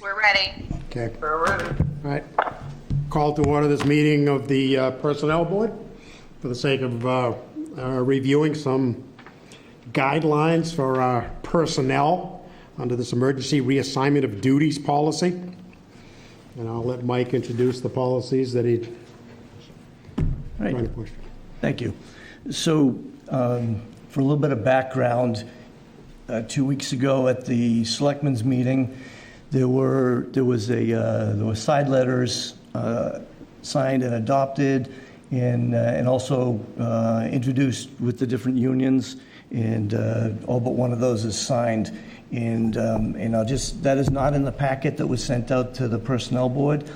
We're ready. Okay. We're ready. All right. Call to order this meeting of the Personnel Board for the sake of reviewing some guidelines for our personnel under this emergency reassignment of duties policy. And I'll let Mike introduce the policies that he's trying to push. Thank you. So for a little bit of background, 2 weeks ago at the Selectmen's meeting, there were side letters signed and adopted, and also introduced with the different unions, and all but one of those is signed. And that is not in the packet that was sent out to the Personnel Board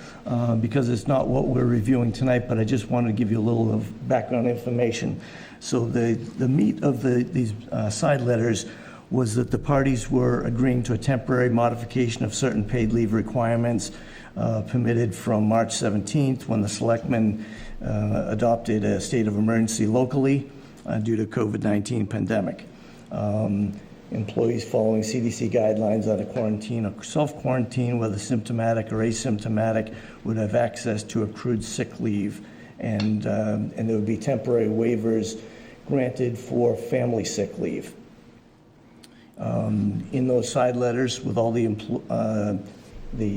because it's not what we're reviewing tonight, but I just wanted to give you a little of background information. So the meat of these side letters was that the parties were agreeing to a temporary modification of certain paid leave requirements permitted from March 17th when the Selectmen adopted a state of emergency locally due to COVID-19 pandemic. Employees following CDC guidelines on a quarantine or self-quarantine, whether symptomatic or asymptomatic, would have access to accrued sick leave, and there would be temporary waivers granted for family sick leave. In those side letters with all the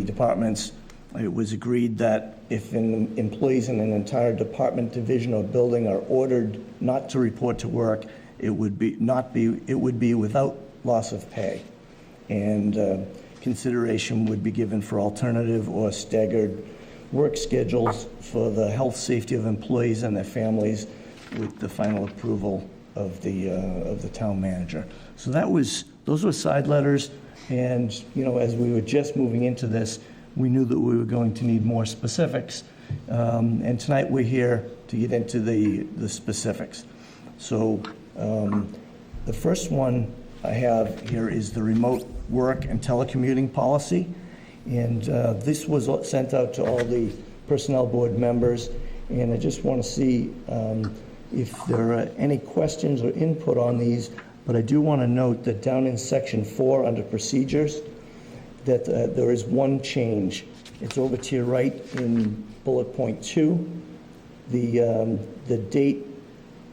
departments, it was agreed that if employees in an entire department, division, or building are ordered not to report to work, it would be without loss of pay, and consideration would be given for alternative or staggered work schedules for the health, safety of employees and their families, with the final approval of the town manager. So those were side letters, and as we were just moving into this, we knew that we were going to need more specifics, and tonight we're here to get into the specifics. So the first one I have here is the remote work and telecommuting policy, and this was sent out to all the Personnel Board members, and I just want to see if there are any questions or input on these, but I do want to note that down in section 4 under procedures, that there is one change. It's over to your right in bullet point 2. The date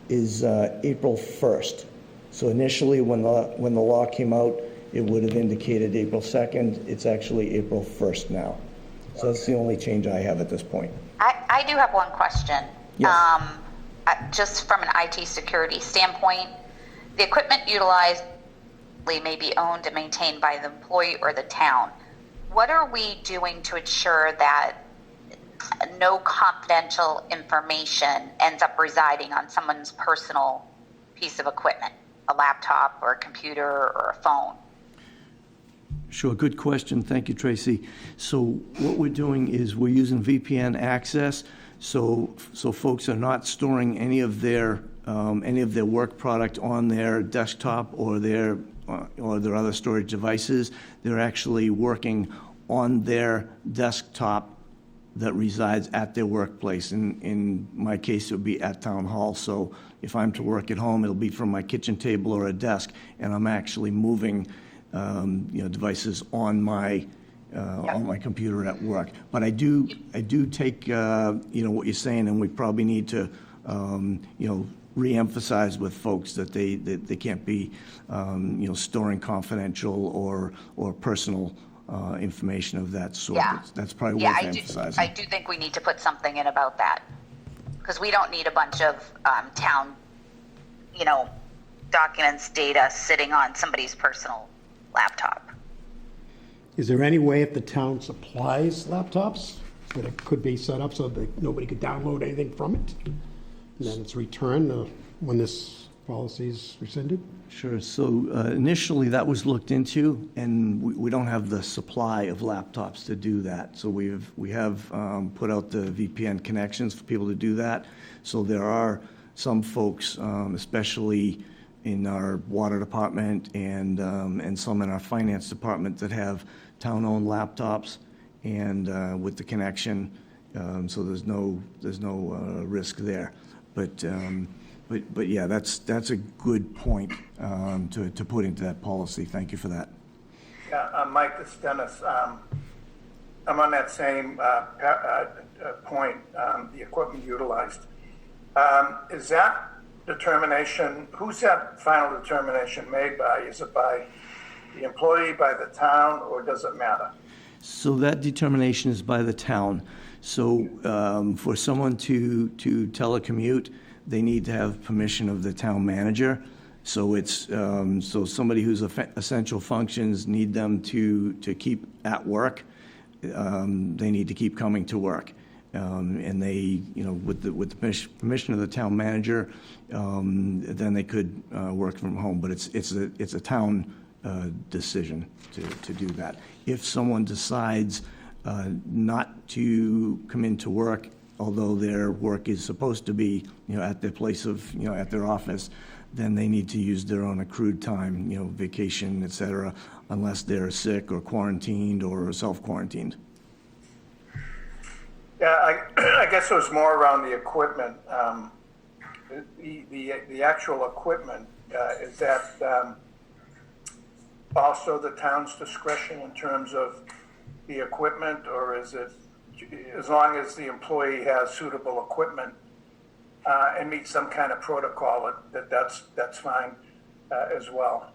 is April 1st. So initially when the law came out, it would have indicated April 2nd. It's actually April 1st now. So that's the only change I have at this point. I do have one question. Yes. Just from an IT security standpoint, the equipment utilized may be owned and maintained by the employee or the town. What are we doing to ensure that no confidential information ends up residing on someone's personal piece of equipment, a laptop or a computer or a phone? Sure, good question. Thank you, Tracy. So what we're doing is we're using VPN access, so folks are not storing any of their work product on their desktop or their other storage devices. They're actually working on their desktop that resides at their workplace. In my case, it would be at Town Hall. So if I'm to work at home, it'll be from my kitchen table or a desk, and I'm actually moving devices on my computer at work. But I do take what you're saying, and we probably need to re-emphasize with folks that they can't be storing confidential or personal information of that sort. Yeah. That's probably worth emphasizing. I do think we need to put something in about that, because we don't need a bunch of town, documents, data sitting on somebody's personal laptop. Is there any way if the town supplies laptops that it could be set up so that nobody could download anything from it, and then it's returned when this policy is rescinded? Sure. So initially that was looked into, and we don't have the supply of laptops to do that. So we have put out the VPN connections for people to do that. So there are some folks, especially in our water department and some in our finance department, that have town-owned laptops and with the connection. So there's no risk there. But yeah, that's a good point to put into that policy. Thank you for that. Yeah, Mike, it's Dennis. I'm on that same point, the equipment utilized. Is that determination, who's that final determination made by? Is it by the employee, by the town, or does it matter? So that determination is by the town. So for someone to telecommute, they need to have permission of the town manager. So it's so somebody who's essential functions need them to keep at work. They need to keep coming to work, and they, with the permission of the town manager, then they could work from home. But it's a town decision to do that. If someone decides not to come into work, although their work is supposed to be, at their place of, at their office, then they need to use their own accrued time, vacation, et cetera, unless they're sick or quarantined or self-quarantined. Yeah, I guess it was more around the equipment. The actual equipment, is that also the town's discretion in terms of the equipment, or is it, as long as the employee has suitable equipment and meets some kind of protocol, that's fine as well?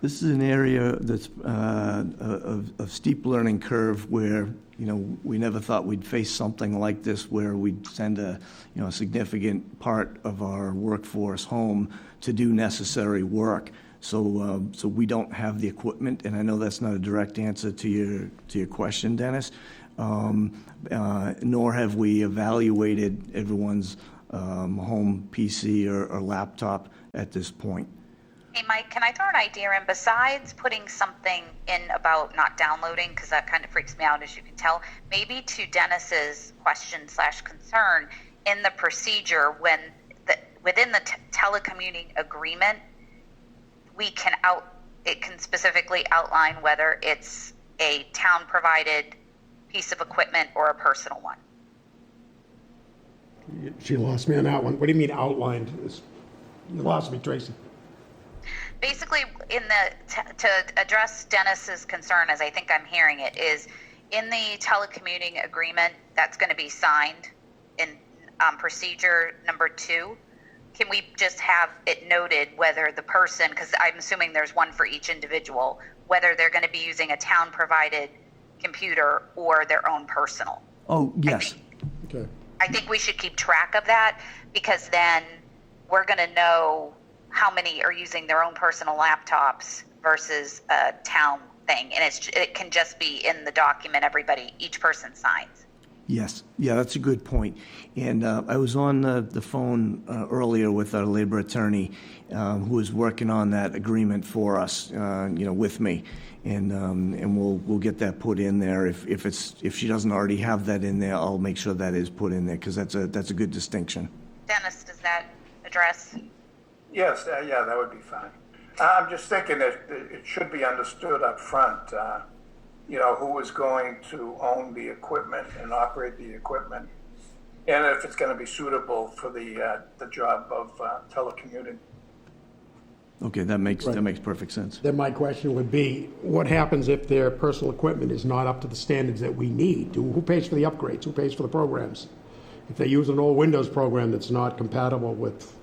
This is an area that's of steep learning curve where, we never thought we'd face something like this, where we'd send a significant part of our workforce home to do necessary work. So we don't have the equipment, and I know that's not a direct answer to your question, Dennis. Nor have we evaluated everyone's home PC or laptop at this point. Hey, Mike, can I throw an idea in? Besides putting something in about not downloading, because that kind of freaks me out, as you can tell, maybe to Dennis's question/concern, in the procedure, within the telecommuting agreement, it can specifically outline whether it's a town-provided piece of equipment or a personal one. She lost me on that one. What do you mean outlined? You lost me, Tracy. Basically, to address Dennis's concern, as I think I'm hearing it, is in the telecommuting agreement that's going to be signed in procedure number 2. Can we just have it noted whether the person, because I'm assuming there's one for each individual, whether they're going to be using a town-provided computer or their own personal? Oh, yes. I think we should keep track of that, because then we're going to know how many are using their own personal laptops versus a town thing. And it can just be in the document each person signs. Yes. Yeah, that's a good point. And I was on the phone earlier with our labor attorney who is working on that agreement for us, with me. And we'll get that put in there. If she doesn't already have that in there, I'll make sure that is put in there, because that's a good distinction. Dennis, does that address? Yes, yeah, that would be fine. I'm just thinking that it should be understood up front, who is going to own the equipment and operate the equipment, and if it's going to be suitable for the job of telecommuting. Okay, that makes perfect sense. Then my question would be, what happens if their personal equipment is not up to the standards that we need? Who pays for the upgrades? Who pays for the programs? If they use an old Windows program that's not compatible with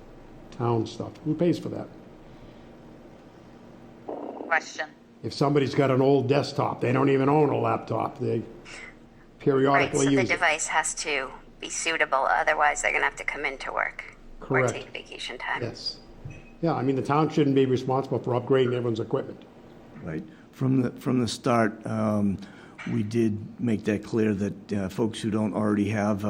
town stuff, who pays for that? Question. If somebody's got an old desktop, they don't even own a laptop, they periodically so use the it. device has to be suitable, otherwise they're going to have to come into work Correct. or take vacation time. Yes. Yeah, I mean, the town shouldn't be responsible for upgrading everyone's equipment. Right. From the start, we did make that clear that folks who don't already have,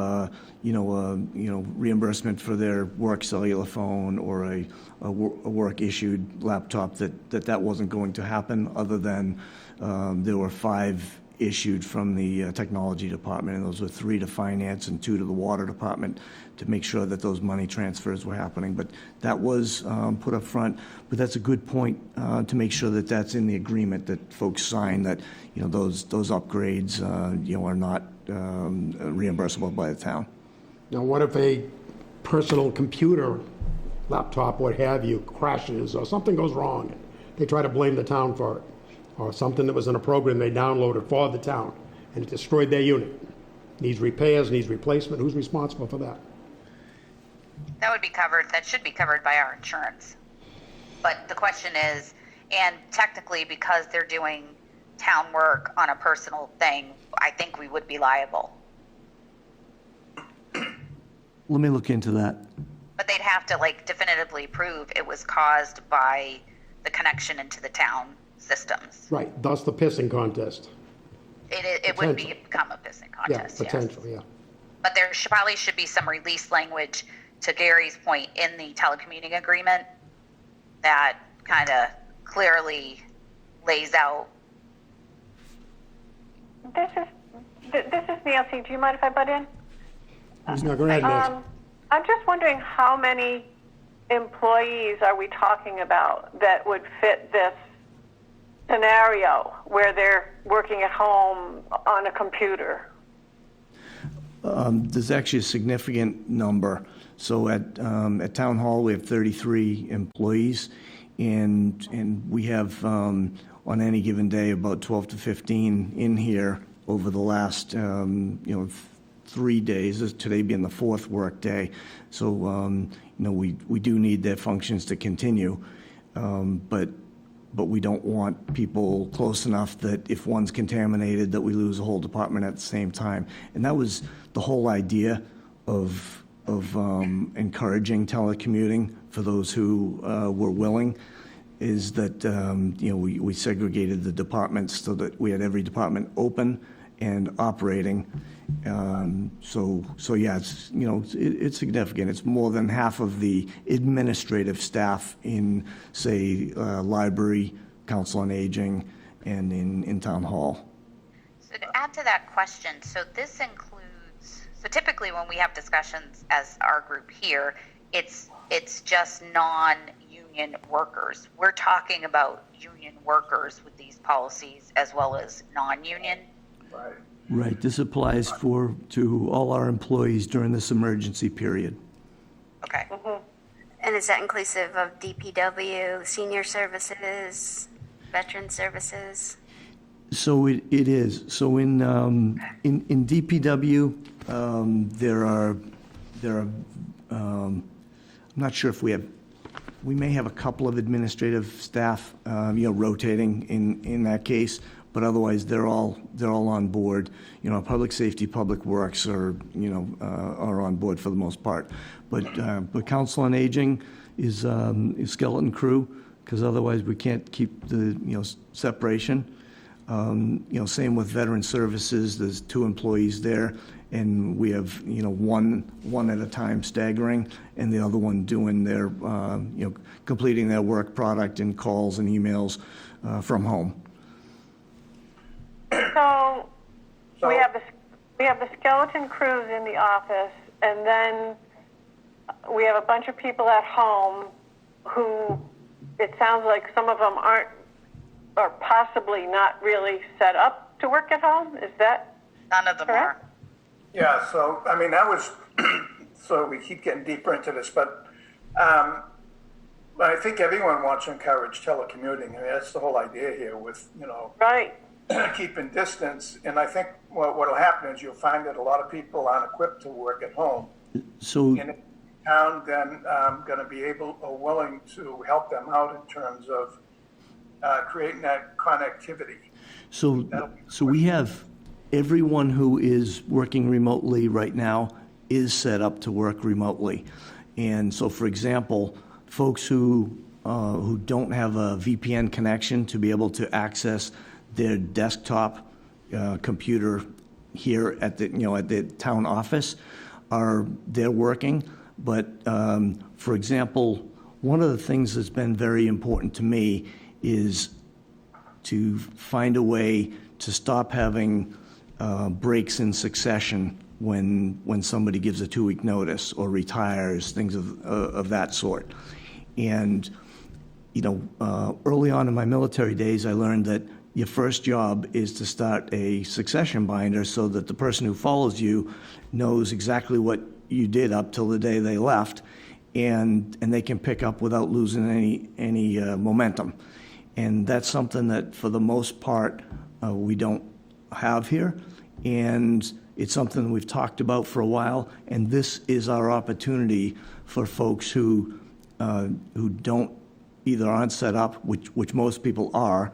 reimbursement for their work cellular phone or a work-issued laptop, that wasn't going to happen, other than there were 5 issued from the technology department, and those were 3 to finance and 2 to the water department, to make sure that those money transfers were happening. But that was put up front. But that's a good point, to make sure that that's in the agreement that folks sign, that those upgrades are not reimbursable by the town. Now, what if a personal computer, laptop, what have you, crashes or something goes wrong? They try to blame the town for it. or something that was in a program they downloaded for the town, and it destroyed their unit. Needs repairs, needs replacement, who's responsible for that? That would be covered, that should be covered by our insurance. But the question is, and technically because they're doing town work on a personal thing, I think we would be liable. Let me look into that. But they'd have to like definitively prove it was caused by the connection into the town systems. Right, thus the pissing contest. It would become a pissing Yeah, contest, potential, yes. yeah. But there probably should be some release language, to Gary's point, in the telecommuting agreement that kind of clearly lays out. This is Nancy. Do you mind if I butt in? No, go ahead, Nancy. I'm just wondering how many employees are we talking about that would fit this scenario where they're working at home on a computer? There's actually a significant number. So at Town Hall, we have 33 employees, and we have, on any given day, about 12 to 15 in here over the last, 3 days, today being the fourth work day. So, we do need their functions to continue, but we don't want people close enough that if one's contaminated, that we lose a whole department at the same time. And that was the whole idea of encouraging telecommuting for those who were willing, is that, we segregated the departments so that we had every department open and operating. So yeah, it's significant. It's more than half of the administrative staff in, say, library, council on aging, and in town hall. So to add to that question, so this includes, so typically when we have discussions as our group here, it's just non-union workers. We're talking about union workers with these policies as well as non-union. Right. Right. This applies to all our employees during this emergency period. Okay. And is that inclusive of DPW, senior services, veteran services? So it is. So in DPW, I'm not sure if we may have a couple of administrative staff, rotating in that case, but otherwise they're all on board. Public safety, public works are on board for the most part. But council on aging is skeleton crew, because otherwise we can't keep the separation. Same with veteran services. There's 2 employees there, and we have one at a time staggering, and the other one doing their completing their work product and calls and emails from home. So we have the skeleton crews in the office, and then we have a bunch of people at home who, it sounds like some of them aren't, or possibly not really set up to work at home. Is that None of them correct? are. Yeah, so, I mean, that was, so we keep getting deeper into this, but I think everyone wants to encourage telecommuting. I mean, that's the whole idea here with, Right. keeping distance. And I think what will happen is you'll find that a lot of people aren't equipped to work at home. So And if the town then going to be able or willing to help them out in terms of creating that connectivity. So we have everyone who is working remotely right now is set up to work remotely. And so, for example, folks who don't have a VPN connection to be able to access their desktop computer here at the town office they're working. But for example, one of the things that's been very important to me is to find a way to stop having breaks in succession when somebody gives a 2-week notice or retires, things of that sort. And early on in my military days, I learned that your first job is to start a succession binder so that the person who follows you knows exactly what you did up till the day they left, and they can pick up without losing any momentum. And that's something that, for the most part, we don't have here. And it's something we've talked about for a while, and this is our opportunity for folks who don't, either aren't set up, which most people are,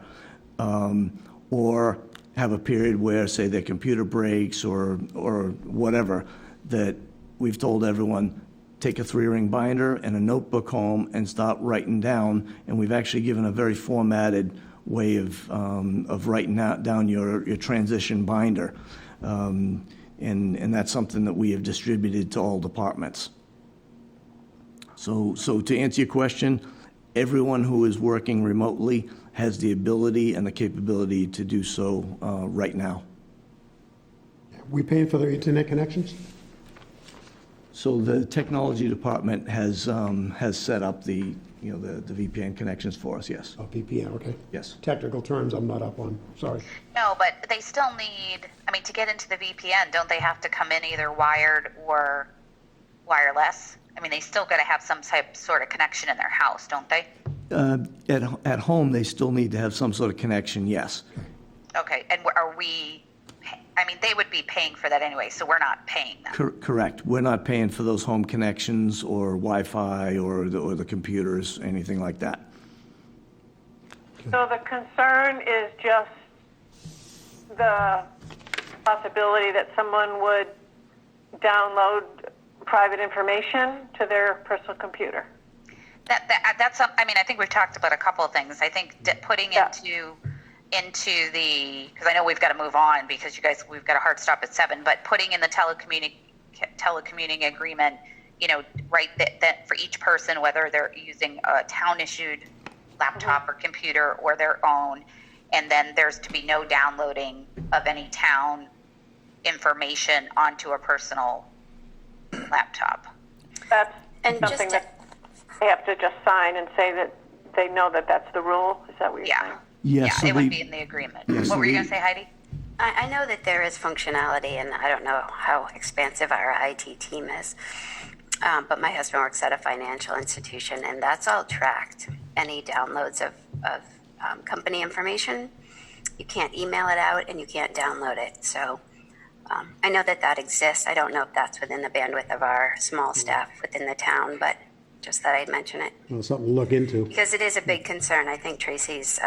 or have a period where, say, their computer breaks or whatever, that we've told everyone, take a 3-ring binder and a notebook home and start writing down. And we've actually given a very formatted way of writing down your transition binder. And that's something that we have distributed to all departments. So to answer your question, everyone who is working remotely has the ability and the capability to do so right now. We paying for their internet connections? So the technology department has set up the VPN connections for us, yes. Oh, VPN, okay. Yes. Technical terms I'm not up on, sorry. No, but they still need, to get into the VPN, don't they have to come in either wired or wireless? They still got to have some sort of connection in their house, don't they? At home, they still need to have some sort of connection, yes. Okay, and are we, they would be paying for that anyway, so we're not paying them. Correct. We're not paying for those home connections or Wi-Fi or the computers, anything like that. So the concern is just the possibility that someone would download private information to their personal computer. That's I think we've talked about a couple of things. I think putting into the, because I know we've got to move on because we've got a hard stop at 7, but putting in the telecommuting agreement, right, that for each person, whether they're using a town issued laptop or computer or their own, and then there's to be no downloading of any town information onto a personal laptop. That's And something just that they have to just sign and say that they know that that's the rule. Is that what you're saying? Yes, so It would be in the agreement. Yes, What were you going to say, Heidi? I know that there is functionality, and I don't know how expansive our IT team is, but my husband works at a financial institution, and that's all tracked. Any downloads of company information, you can't email it out, and you can't download it. So I know that exists. I don't know if that's within the bandwidth of our small staff within the town, but just thought I'd mention it. Well, something to look into. Because it is a big concern. I think Tracy's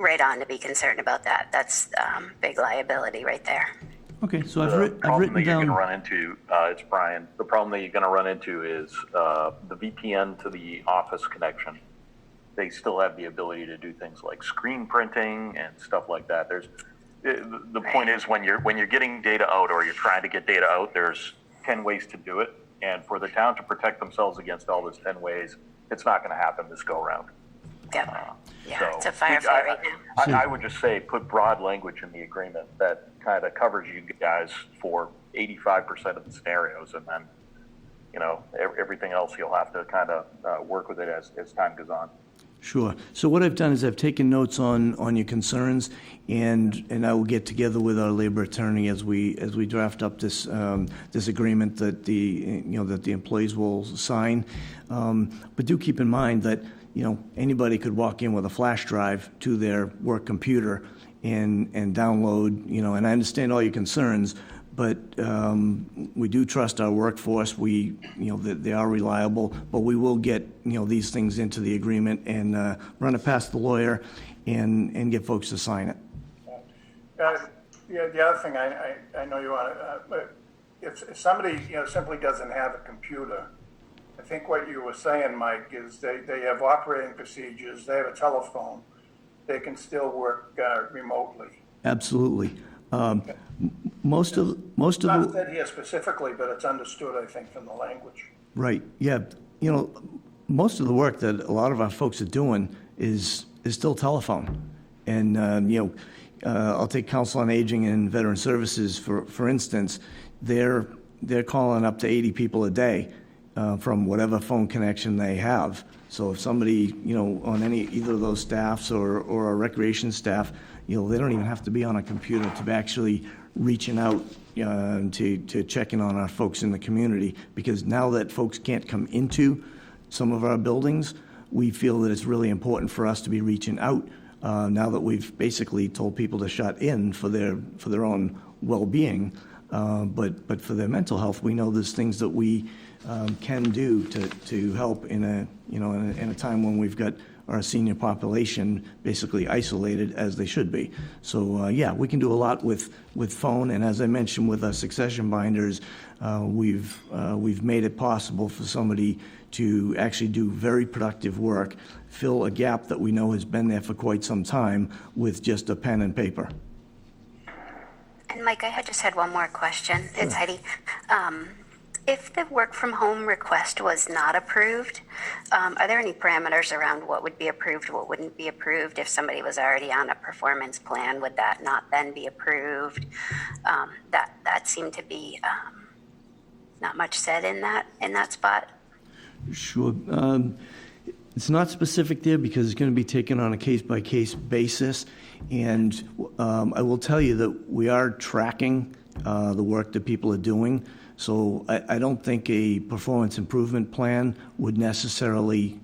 right on to be concerned about that. That's big liability right there. Okay, so I've written that you're down. going to run into, it's Brian. The problem that you're going to run into is the VPN to the office connection. They still have the ability to do things like screen printing and stuff like that. The point is when you're getting data out or you're trying to get data out, there's 10 ways to do it. And for the town to protect themselves against all those 10 ways, it's not going to happen this go round. Yep. So it's a firefight right now. I would just say put broad language in the agreement that kind of covers you guys for 85% of the scenarios, and then everything else you'll have to kind of work with it as time goes on. Sure. So what I've done is I've taken notes on your concerns, and I will get together with our labor attorney as we draft up this this agreement that the employees will sign. But do keep in mind that anybody could walk in with a flash drive to their work computer and download. And I understand all your concerns, but we do trust our workforce. That they are reliable, but we will get these things into the agreement and run it past the lawyer and get folks to sign it. The other thing I know you want to, but if somebody simply doesn't have a computer, I think what you were saying, Mike, is they have operating procedures, they have a telephone, they can still work remotely. Absolutely. Most of Not said here specifically, but it's understood, I think, from the language. Right. Yeah. Most of the work that a lot of our folks are doing is still telephone, and I'll take Council on Aging and Veteran Services for instance. They're calling up to 80 people a day from whatever phone connection they have. So if somebody on either of those staffs or our recreation staff, they don't even have to be on a computer to be actually reaching out to check in on our folks in the community, because now that folks can't come into some of our buildings, we feel that it's really important for us to be reaching out now that we've basically told people to shut in for their own well-being, but for their mental health, we know there's things that we can do to help in a time when we've got our senior population basically isolated as they should be. So yeah, we can do a lot with phone, and as I mentioned with our succession binders, we've made it possible for somebody to actually do very productive work, fill a gap that we know has been there for quite some time with just a pen and paper. And Mike, I just had one more question. It's Heidi. If the work from home request was not approved, are there any parameters around what would be approved, what wouldn't be approved? If somebody was already on a performance plan, would that not then be approved? That seemed to be not much said in that spot. Sure. It's not specific there because it's going to be taken on a case-by-case basis. And I will tell you that we are tracking the work that people are doing. So I don't think a performance improvement plan would necessarily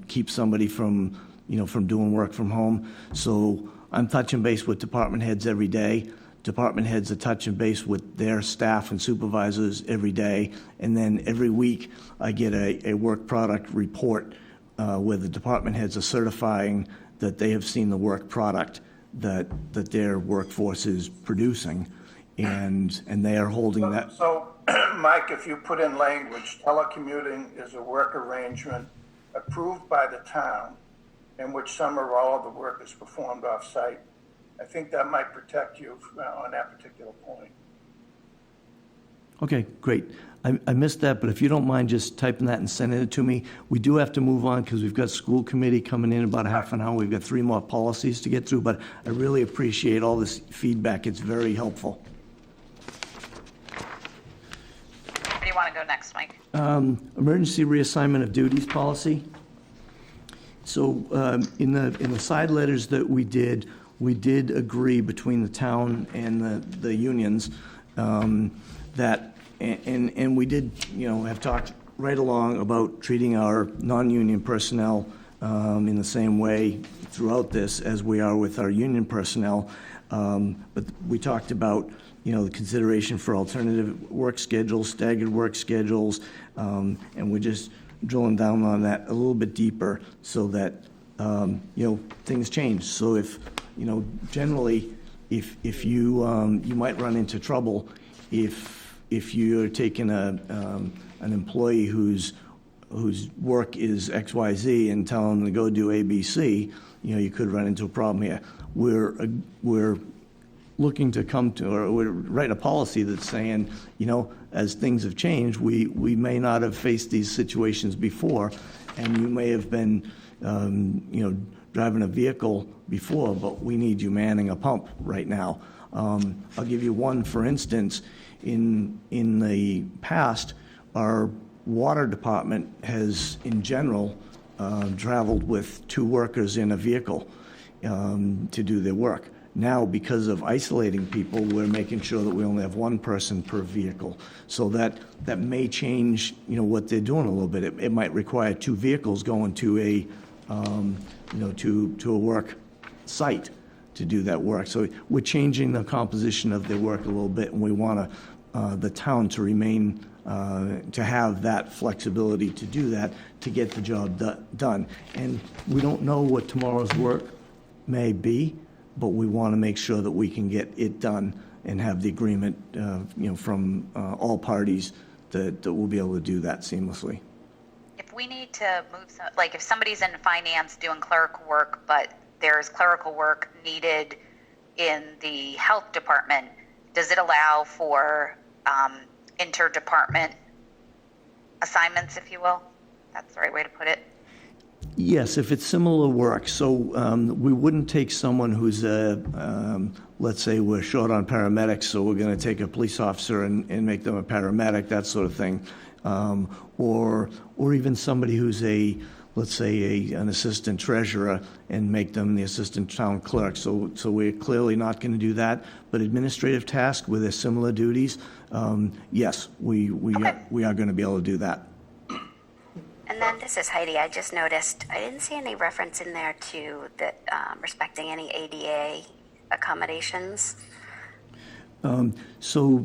keep somebody from doing work from home. So I'm touching base with department heads every day. Department heads are touching base with their staff and supervisors every day. And then every week I get a work product report where the department heads are certifying that they have seen the work product that their workforce is producing. And they are holding that. So, Mike, if you put in language, telecommuting is a work arrangement approved by the town in which some or all of the work is performed off-site, I think that might protect you on that particular point. Okay, great. I missed that, but if you don't mind just typing that and sending it to me. We do have to move on because we've got school committee coming in about half an hour. We've got 3 more policies to get through, but I really appreciate all this feedback. It's very helpful. Where do you want to go next, Mike? Emergency reassignment of duties policy. So in the side letters that we did agree between the town and the unions that, and we did, have talked right along about treating our non-union personnel in the same way throughout this as we are with our union personnel. But we talked about, the consideration for alternative work schedules, staggered work schedules, and we're just drilling down on that a little bit deeper so that, things change. So if, generally, if you might run into trouble if you're taking an employee whose work is XYZ and tell them to go do ABC, you could run into a problem here. We're looking to come to, or we're write a policy that's saying, as things have changed, we may not have faced these situations before, and you may have been, driving a vehicle before, but we need you manning a pump right now. I'll give you one, for instance. In the past, our water department has, in general, traveled with 2 workers in a vehicle to do their work. Now, because of isolating people, we're making sure that we only have 1 person per vehicle. So that may change, what they're doing a little bit. It might require 2 vehicles going to a, to a work site to do that work. So we're changing the composition of their work a little bit, and we want the town to remain, to have that flexibility to do that, to get the job done. And we don't know what tomorrow's work may be, but we want to make sure that we can get it done and have the agreement, from all parties that we'll be able to do that seamlessly. If we need to move, like if somebody's in finance doing clerical work, but there's clerical work needed in the health department, does it allow for interdepartment assignments, if you will? That's the right way to put it. Yes, if it's similar work. So we wouldn't take someone who's let's say we're short on paramedics, so we're going to take a police officer and make them a paramedic, that sort of thing. Or even somebody who's let's say an assistant treasurer and make them the assistant town clerk. So we're clearly not going to do that. But administrative tasks with their similar duties, yes, we are going to be able to do that. And then this is Heidi. I just noticed I didn't see any reference in there to the respecting any ADA accommodations. So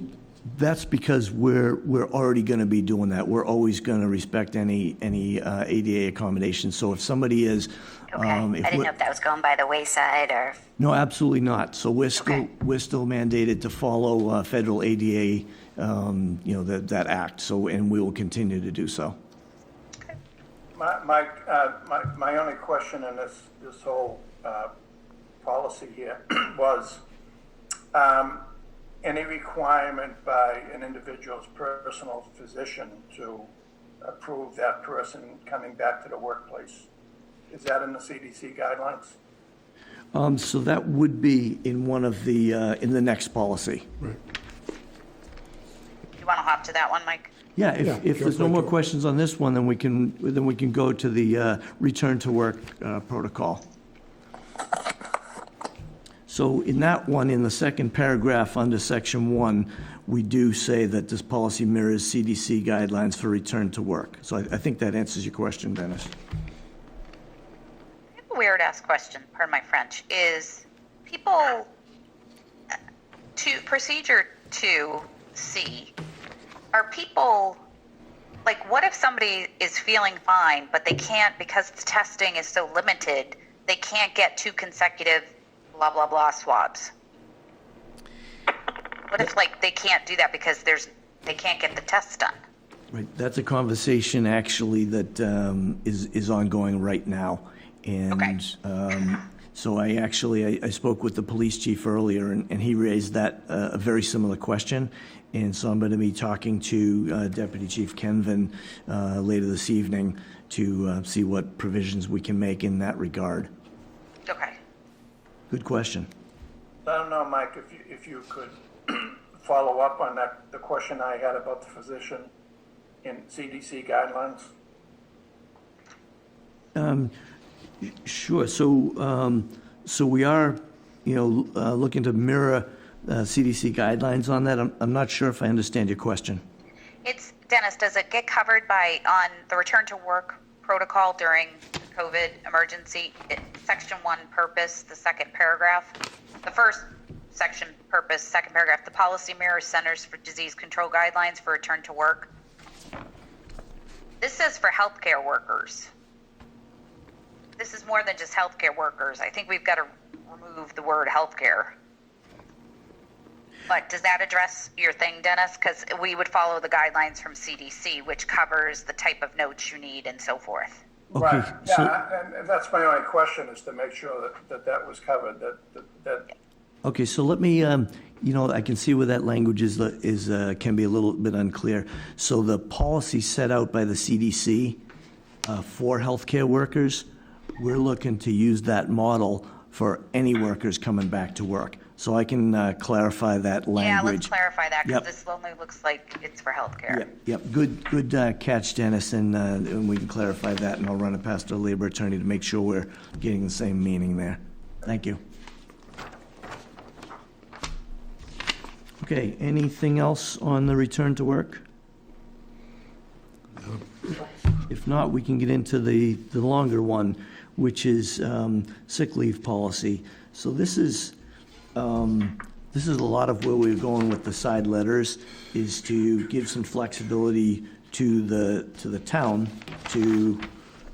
that's because we're already going to be doing that. We're always going to respect any ADA accommodations. So if somebody is, Okay. I didn't know if that was going by the wayside or. No, absolutely not. So we're still Okay. we're still mandated to follow federal ADA, that act. So and we will continue to do so. My only question in this whole policy here was any requirement by an individual's personal physician to approve that person coming back to the workplace. Is that in the CDC guidelines? So that would be in one of the in the next policy. Right. You want to hop to that one, Mike? Yeah, Yeah, if go there's for no it, more Joe. questions on this one, then we can go to the return to work protocol. So in that one, in the second paragraph under section 1, we do say that this policy mirrors CDC guidelines for return to work. So I think that answers your question, Dennis. Weird ass question, pardon my French, is people to procedure 2C, are people like, what if somebody is feeling fine, but they can't, because the testing is so limited, they can't get 2 consecutive blah blah blah swabs? What if they can't do that because they can't get the test done? Right, that's a conversation actually that is ongoing right now. And Okay. So I spoke with the police chief earlier, and he raised that a very similar question. And so I'm going to be talking to Deputy Chief Kenvin later this evening to see what provisions we can make in that regard. Okay. Good question. I don't know, Mike, if you could follow up on the question I had about the physician in CDC guidelines. Sure. So we are, looking to mirror CDC guidelines on that. I'm not sure if I understand your question. It's, Dennis, does it get covered on the return to work protocol during the COVID emergency? Section 1 purpose, the second paragraph. The first section purpose, second paragraph, the policy mirrors Centers for Disease Control guidelines for return to work. This says for healthcare workers. This is more than just healthcare workers. I think we've got to remove the word healthcare. But does that address your thing, Dennis? Because we would follow the guidelines from CDC, which covers the type of notes you need and so forth. Okay. Right, yeah, and that's my only question, is to make sure that was covered, that Okay, so let me, I can see where that language can be a little bit unclear. So the policy set out by the CDC for healthcare workers, we're looking to use that model for any workers coming back to work. So I can clarify that language. Yeah, let's clarify that, because Yep. this only looks like it's for healthcare. Yep. Good catch, Dennis, and we can clarify that, and I'll run it past our labor attorney to make sure we're getting the same meaning there. Thank you. Okay, anything else on the return to work? If not, we can get into the longer one, which is sick leave policy. So this is a lot of where we're going with the side letters, is to give some flexibility to the town to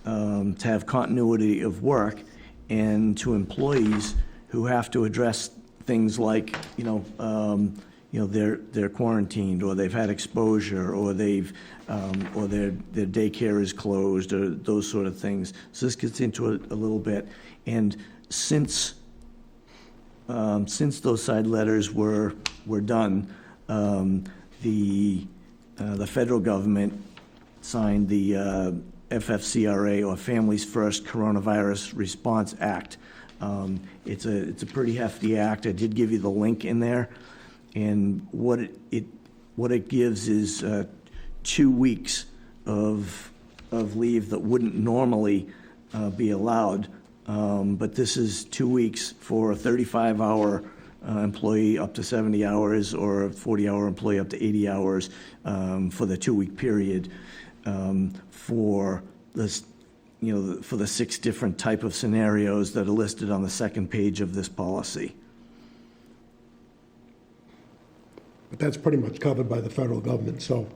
have continuity of work, and to employees who have to address things like they're quarantined, or they've had exposure, or or their daycare is closed, or those sort of things. So this gets into it a little bit. And since those side letters were done, the federal government signed the FFCRA, or Families First Coronavirus Response Act. It's a pretty hefty act. I did give you the link in there. And what it gives is 2 weeks of leave that wouldn't normally be allowed, but this is 2 weeks for a 35-hour employee up to 70 hours, or a 40-hour employee up to 80 hours for the 2-week period, for this, for the 6 different type of scenarios that are listed on the second page of this policy. But that's pretty much covered by the federal government, so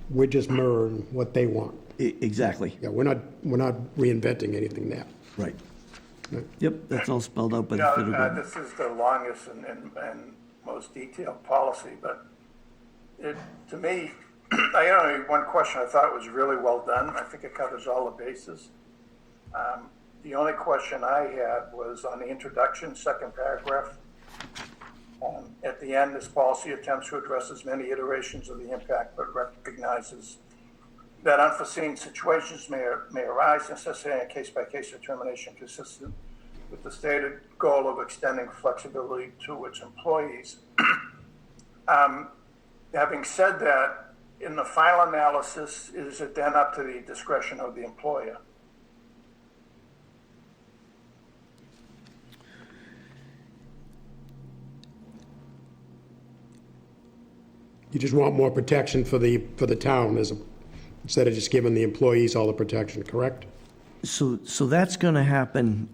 we're just mirroring what they want. Exactly. Yeah, we're not reinventing anything there. Right. Yep, that's all spelled out by You the federal know, government. this is the longest and most detailed policy, but to me, I only one question I thought was really well done. I think it covers all the bases. The only question I had was on the introduction, second paragraph. At the end, this policy attempts to address as many iterations of the impact, but recognizes that unforeseen situations may arise, necessitating a case-by-case determination consistent with the stated goal of extending flexibility to its employees. Having said that, in the final analysis, is it then up to the discretion of the employer? You just want more protection for the town instead of just giving the employees all the protection, correct? So that's going to happen.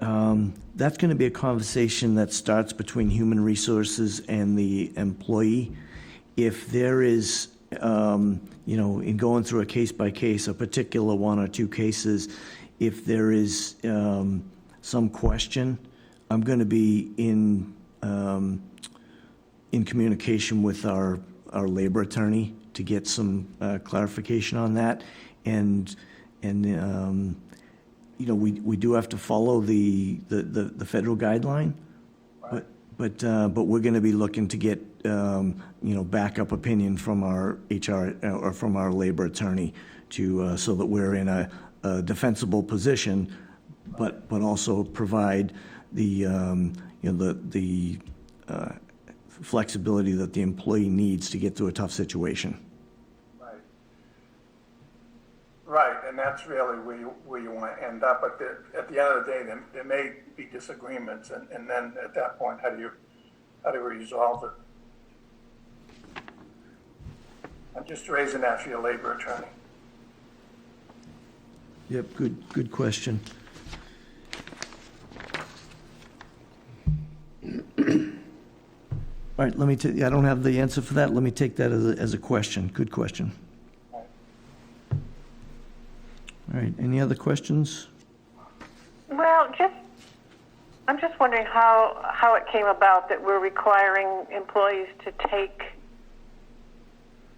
That's going to be a conversation that starts between human resources and the employee. If there is, in going through a case by case, a particular 1 or 2 cases, if there is some question, I'm going to be in communication with our labor attorney to get some clarification on that, and we do have to follow the federal guideline, right. but we're going to be looking to get backup opinion from our HR or from our labor attorney to so that we're in a defensible position, but also provide the flexibility that the employee needs to get through a tough situation. Right, and that's really where you want to end up. But at the end of the day, there may be disagreements, and then at that point, how do you resolve it? I'm just raising that for your labor attorney. Yep, good question. All right, I don't have the answer for that. Let me take that as a question. Good question. All right, any other questions? Well, I'm just wondering how it came about that we're requiring employees to take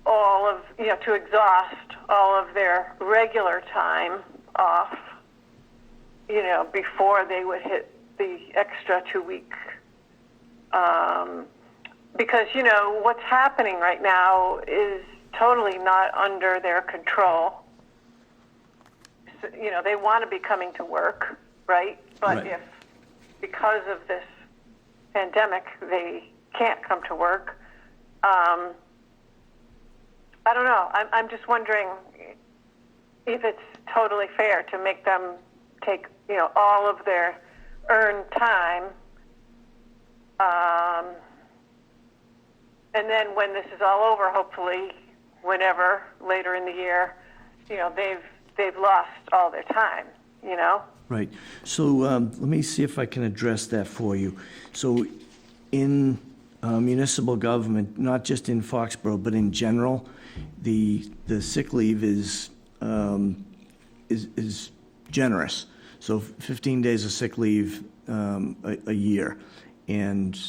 all of, to exhaust all of their regular time off, before they would hit the extra 2-week. Because, what's happening right now is totally not under their control. So, they want to be coming to work, right? But right. If, because of this pandemic, they can't come to work, I don't know. I'm just wondering if it's totally fair to make them take, all of their earned time, and then when this is all over, hopefully, whenever later in the year, they've lost all their time, Right. So let me see if I can address that for you. So in municipal government, not just in Foxborough, but in general, the sick leave is generous. So 15 days of sick leave a year. And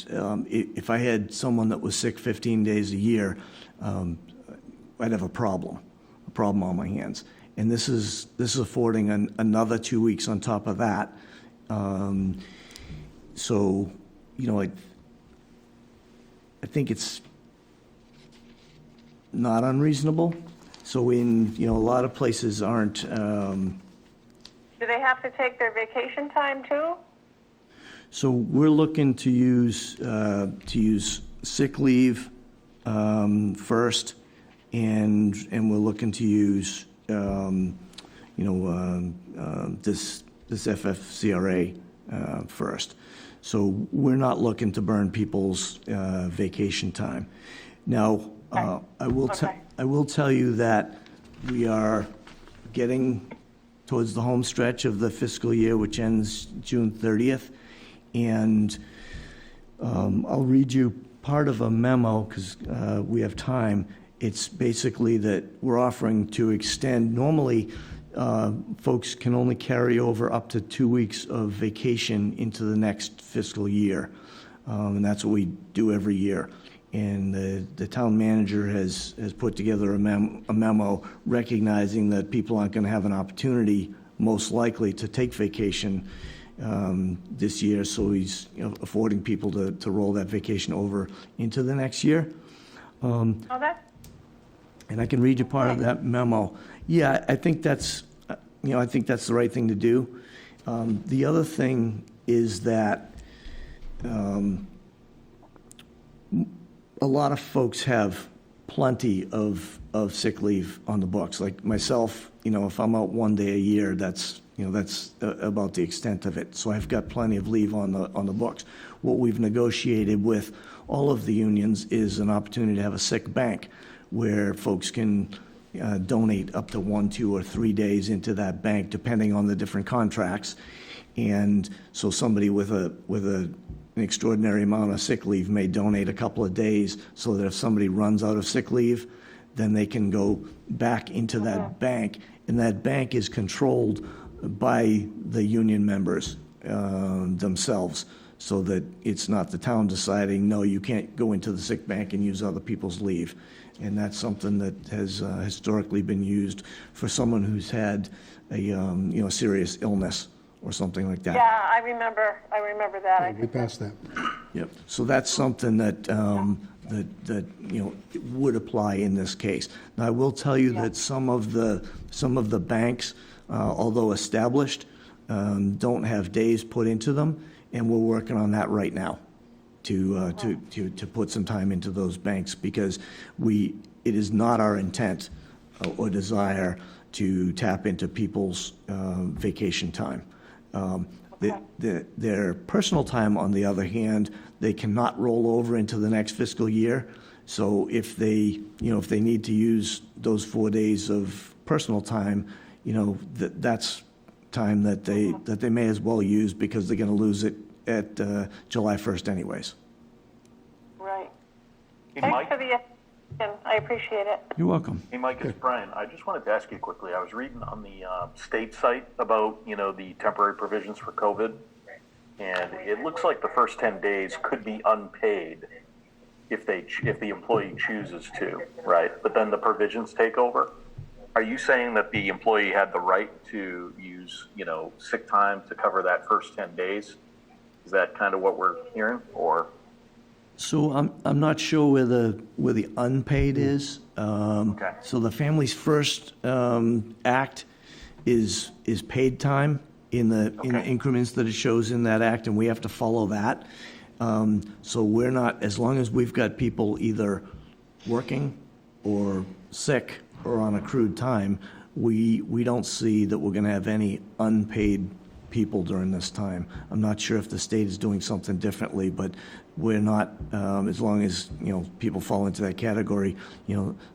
if I had someone that was sick 15 days a year, I'd have a problem on my hands. And this is affording another 2 weeks on top of that. So, I think it's not unreasonable. So in, a lot of places aren't. Do they have to take their vacation time too? So we're looking to use sick leave first, and we're looking to use this FFCRA first. So we're not looking to burn people's vacation time. Now, I will tell you that we are getting towards the home stretch of the fiscal year, which ends June 30th. And I'll read you part of a memo because we have time. It's basically that we're offering to extend. Normally, folks can only carry over up to 2 weeks of vacation into the next fiscal year. And that's what we do every year. And the town manager has put together a memo recognizing that people aren't going to have an opportunity, most likely, to take vacation this year. So he's affording people to roll that vacation over into the next year. And I can read you part of that memo. Yeah, I think that's the right thing to do. The other thing is that a lot of folks have plenty of sick leave on the books. Like myself, if I'm out 1 day a year, that's about the extent of it. So I've got plenty of leave on the books. What we've negotiated with all of the unions is an opportunity to have a sick bank where folks can donate up to 1, 2, or 3 days into that bank, depending on the different contracts. And so somebody with an extraordinary amount of sick leave may donate a couple of days so that if somebody runs out of sick leave, then they can go back into that bank. And that bank is controlled by the union members themselves, so that it's not the town deciding, no, you can't go into the sick bank and use other people's leave. And that's something that has historically been used for someone who's had a serious illness or something like that. Yeah, I remember that. We passed that. Yep. So that's something that that would apply in this case. Now, I will tell you that some of the banks, although established, don't have days put into them, and we're working on that right now to put some time into those banks, because it is not our intent or desire to tap into people's vacation time. Their personal time, on the other hand, they cannot roll over into the next fiscal year. So if they need to use those 4 days of personal time, that's time that they may as well use, because they're going to lose it at July 1st anyways. Right. Hey, Thanks Mike. for the information. I appreciate it. You're welcome. Hey, Mike, it's Brian. I just wanted to ask you quickly. I was reading on the state site about, the temporary provisions for COVID, and it looks like the first 10 days could be unpaid if the employee chooses to, right? But then the provisions take over. Are you saying that the employee had the right to use, sick time to cover that first 10 days? Is that kind of what we're hearing, or? So I'm not sure where the unpaid is. Okay. So the Families First Act is paid time in the increments that it shows in that act, and we have to follow that. So we're not, as long as we've got people either working or sick or on accrued time, we don't see that we're going to have any unpaid people during this time. I'm not sure if the state is doing something differently, but we're not, as long as, people fall into that category,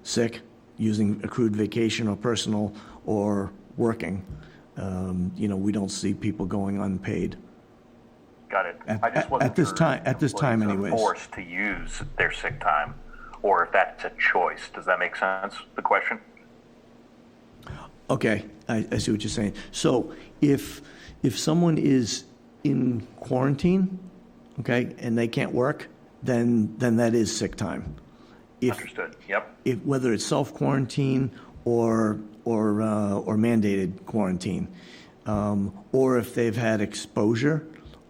sick, using accrued vacation or personal, or working, we don't see people going unpaid. Got it. I just wasn't At this sure time, if at this time employees are anyways. forced to use their sick time, or if that's a choice. Does that make sense, the question? Okay, I see what you're saying. So if someone is in quarantine, okay, and they can't work, then that is sick time. Understood. Yep. Whether it's self-quarantine or mandated quarantine, or if they've had exposure,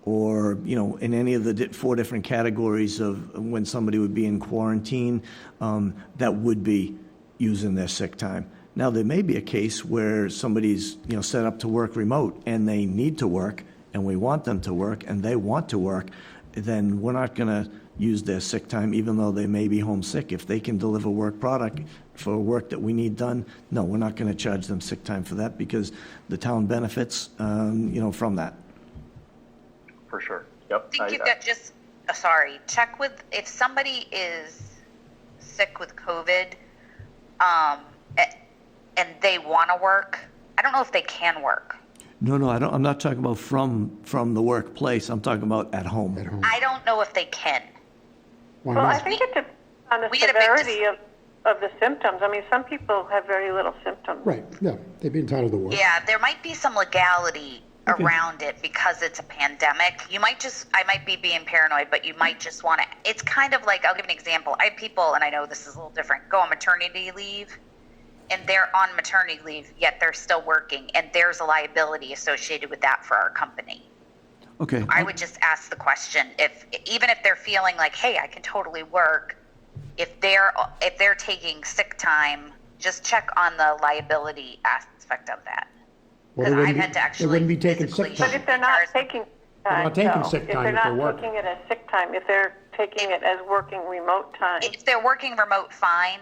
or in any of the 4 different categories of when somebody would be in quarantine, that would be using their sick time. Now, there may be a case where somebody's set up to work remote and they need to work, and we want them to work, and they want to work. Then we're not going to use their sick time, even though they may be homesick. If they can deliver work product for work that we need done, no, we're not going to charge them sick time for that, because the town benefits, from that. For sure. Yep. I think you've got check with, if somebody is sick with COVID, and they want to work, I don't know if they can work. No, I'm not talking about from the workplace. I'm talking about at home. At home. I don't know if they can. Why Well, not? I think it depends on the We had a big severity of the symptoms. I mean, some people have very little symptoms. Right, yeah, they'd be entitled to work. Yeah, there might be some legality around it because it's a pandemic. I might be being paranoid, but you might just want to, it's kind of like, I'll give an example. I have people, and I know this is a little different, go on maternity leave, and they're on maternity leave, yet they're still working, and there's a liability associated with that for our company. Okay. I would just ask the question, even if they're feeling like, hey, I can totally work, if they're taking sick time, just check on the liability aspect of that. Well, Because they I've wouldn't had to be- actually they wouldn't be taking physically- sick time. But if they're not taking time, not taking though, sick if time they're if they're not working. taking it as sick time, if they're taking it as working remote time. If they're working remote, fine.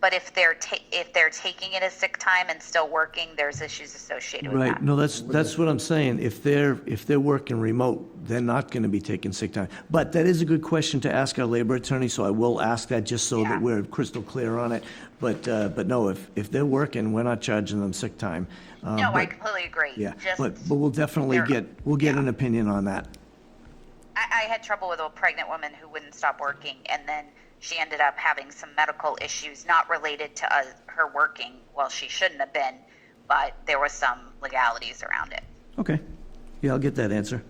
But if they're taking it as sick time and still working, there's issues associated with Right. that. No, that's what I'm saying. If they're working remote, they're not going to be taking sick time. But that is a good question to ask our labor attorney, so I will ask that just so that we're crystal clear on it. But no, if they're working, we're not charging them sick time. No, I But- completely agree. Yeah, Just, but we'll definitely they're- get an opinion on that. I had trouble with a pregnant woman who wouldn't stop working, and then she ended up having some medical issues not related to her working. Well, she shouldn't have been, but there was some legalities around it. Okay. Yeah, I'll get that answer.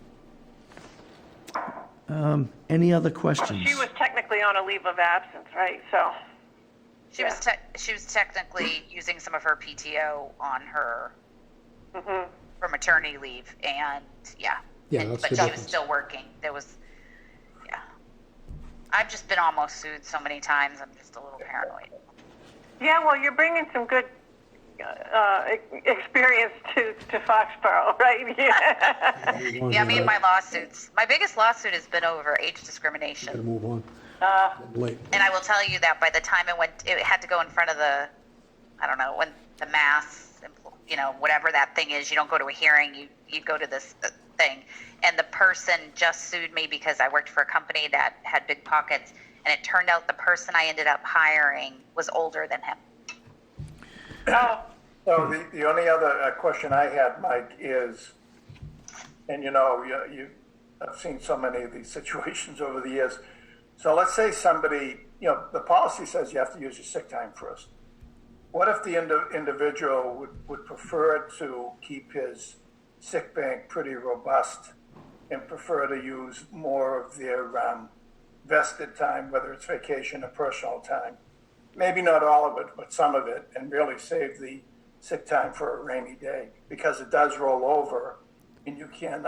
Any other questions? She was technically on a leave of absence, right? So, She was technically using some of her PTO on her for maternity leave, and Yeah, that's but the she was difference. still working. I've just been almost sued so many times. I'm just a little paranoid. yeah, well, you're bringing some good experience to Foxborough, right? Yeah. Yeah, me and my lawsuits. My biggest lawsuit has been over age Gotta discrimination. move on. Late. And I will tell you that by the time it had to go in front of the, I don't know, when the mass, whatever that thing is, you don't go to a hearing, you go to this thing. And the person just sued me because I worked for a company that had big pockets. And it turned out the person I ended up hiring was older than him. So the only other question I had, Mike, is, and I've seen so many of these situations over the years. So let's say somebody, the policy says you have to use your sick time first. What if the individual would prefer to keep his sick bank pretty robust and prefer to use more of their vested time, whether it's vacation or personal time? Maybe not all of it, but some of it, and really save the sick time for a rainy day, because it does roll over and you can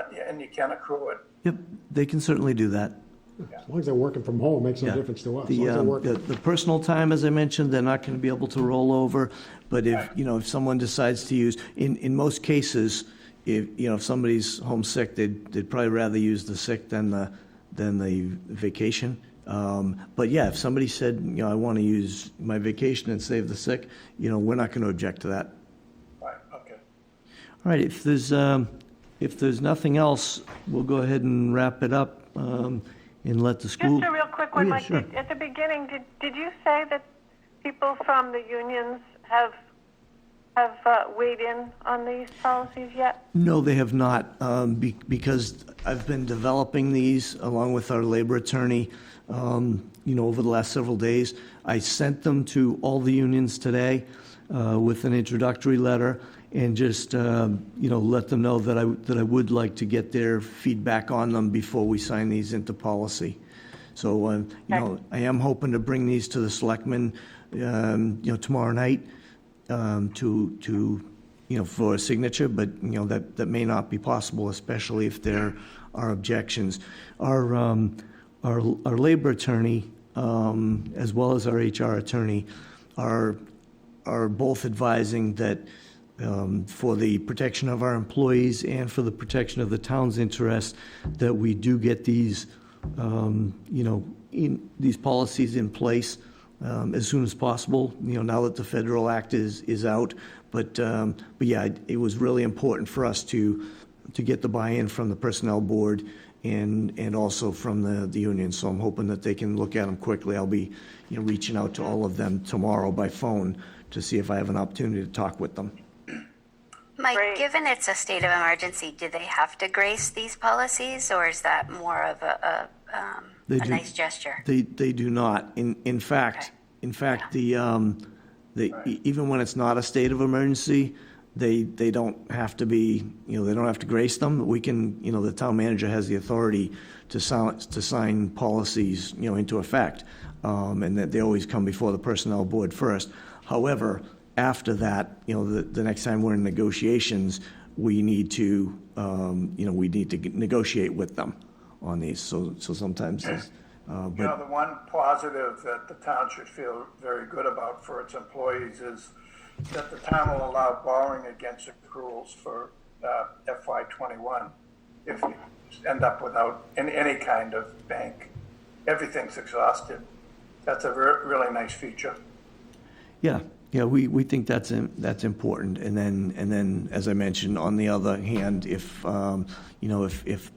accrue it. Yep, they can certainly do that. As long as they're working from home, makes no Yeah. difference to us. As long as they're working. The personal time, as I mentioned, they're not going to be able to roll over. But if someone decides to use, in most cases, if somebody's homesick, they'd probably rather use the sick than the vacation. But yeah, if somebody said, I want to use my vacation and save the sick, we're not going to object to that. Right, okay. All right, if there's nothing else, we'll go ahead and wrap it up and let the school. Just a real quick one, Oh, yeah, Mike. sure. At the beginning, did you say that people from the unions have weighed in on these policies yet? No, they have not, because I've been developing these along with our labor attorney, over the last several days. I sent them to all the unions today with an introductory letter and just, let them know that I would like to get their feedback on them before we sign these into policy. So, I am hoping to bring these to the selectmen, tomorrow night. For a signature, but that may not be possible, especially if there are objections. Our labor attorney, as well as our HR attorney, are both advising that for the protection of our employees and for the protection of the town's interest, that we do get these these policies in place as soon as possible, now that the federal act is out. But yeah, it was really important for us to get the buy-in from the personnel board and also from the union. So I'm hoping that they can look at them quickly. I'll be reaching out to all of them tomorrow by phone to see if I have an opportunity to talk with them. Mike, Great. given it's a state of emergency, do they have to grace these policies, or is that more of a nice gesture? They do not. In fact, even when it's not a state of emergency, they don't have to be, they don't have to grace them. We can, the town manager has the authority to sign policies, into effect, and that they always come before the personnel board first. However, after that, the next time we're in negotiations, we need to, negotiate with them on these. So sometimes, but The one positive that the town should feel very good about for its employees is that the town will allow borrowing against accruals for FY21 if you end up without any kind of bank. Everything's exhausted. That's a really nice feature. yeah, we think that's important. And then, as I mentioned, on the other hand, if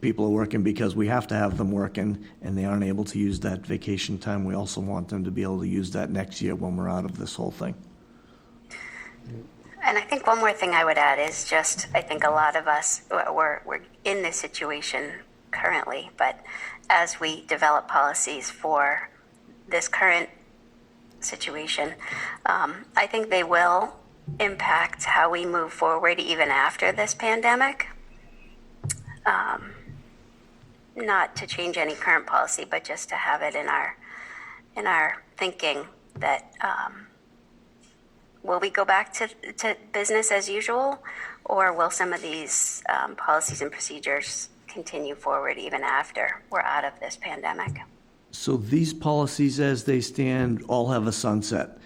people are working because we have to have them working and they aren't able to use that vacation time, we also want them to be able to use that next year when we're out of this whole thing. And I think one more thing I would add is just, I think a lot of us, we're in this situation currently, but as we develop policies for this current situation, I think they will impact how we move forward even after this pandemic. Not to change any current policy, but just to have it in our thinking that will we go back to business as usual, or will some of these policies and procedures continue forward even after we're out of this pandemic? So these policies, as they stand, all have a sunset.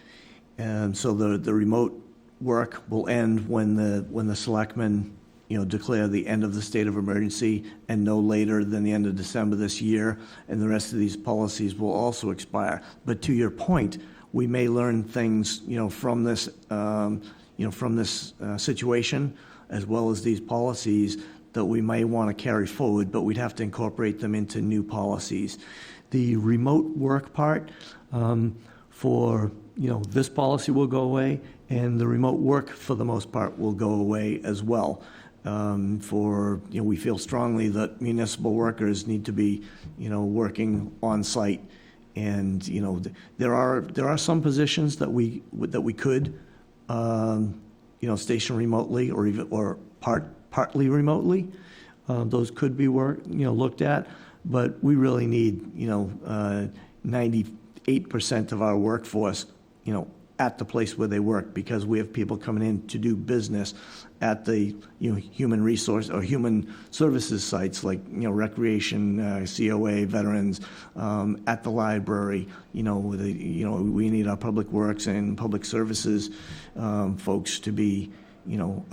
And so the remote work will end when the selectmen, declare the end of the state of emergency, and no later than the end of December this year. And the rest of these policies will also expire. But to your point, we may learn things, from this, situation, as well as these policies that we may want to carry forward, but we'd have to incorporate them into new policies. The remote work part for, this policy will go away, and the remote work, for the most part, will go away as well. We feel strongly that municipal workers need to be, working on site, and there are some positions that we could, station remotely or partly remotely. Those could be looked at. But we really need, 98% of our workforce, at the place where they work, because we have people coming in to do business at the, human resource or human services sites like, recreation, COA, veterans, at the library. We need our public works and public services folks to be,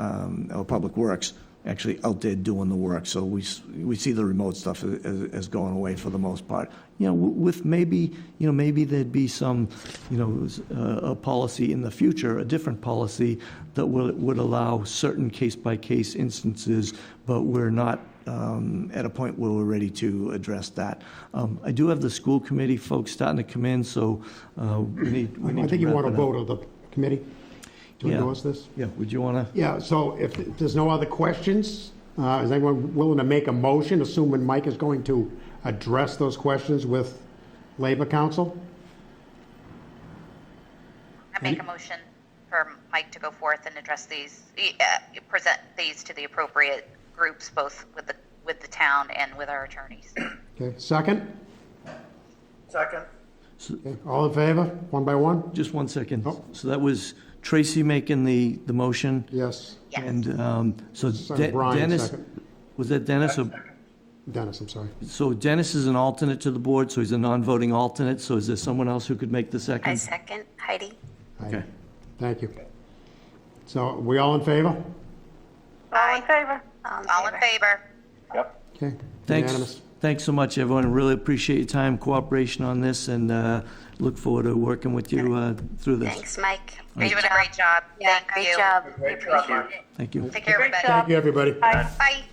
our public works actually out there doing the work. So we see the remote stuff as going away for the most part. With maybe there'd be some, a policy in the future, a different policy that would allow certain case-by-case instances, but we're not at a point where we're ready to address that. I do have the school committee folks starting to come in, so we need I think you wrap want to it up. vote of the committee to endorse this? Yeah, would you want to? Yeah, so if there's no other questions, is anyone willing to make a motion, assuming Mike is going to address those questions with Labor Council? I make a motion for Mike to go forth and address these, present these to the appropriate groups, both with the town and with our attorneys. Okay, second? Second? Okay, all in favor, one by one? Just 1 second. Oh. So that was Tracy making the motion. Yes. Yes. And so Brian, Dennis, second. was that Dennis? Or, Dennis, I'm sorry. so Dennis is an alternate to the board, so he's a non-voting alternate. So is there someone else who could make the second? I second. Heidi? Okay. Thank you. So, we all in favor? All in favor? All in favor? Yep. Okay. Thanks. Unanimous. Thanks so much, everyone. Really appreciate your time, cooperation on this, and look forward to working with you through this. Thanks, Mike. You're doing a great job. Yeah, Thank great you. job. We Great job, appreciate Mike. it. Thank you. Take care, Great everybody. job. Thank you, everybody. Bye. Bye.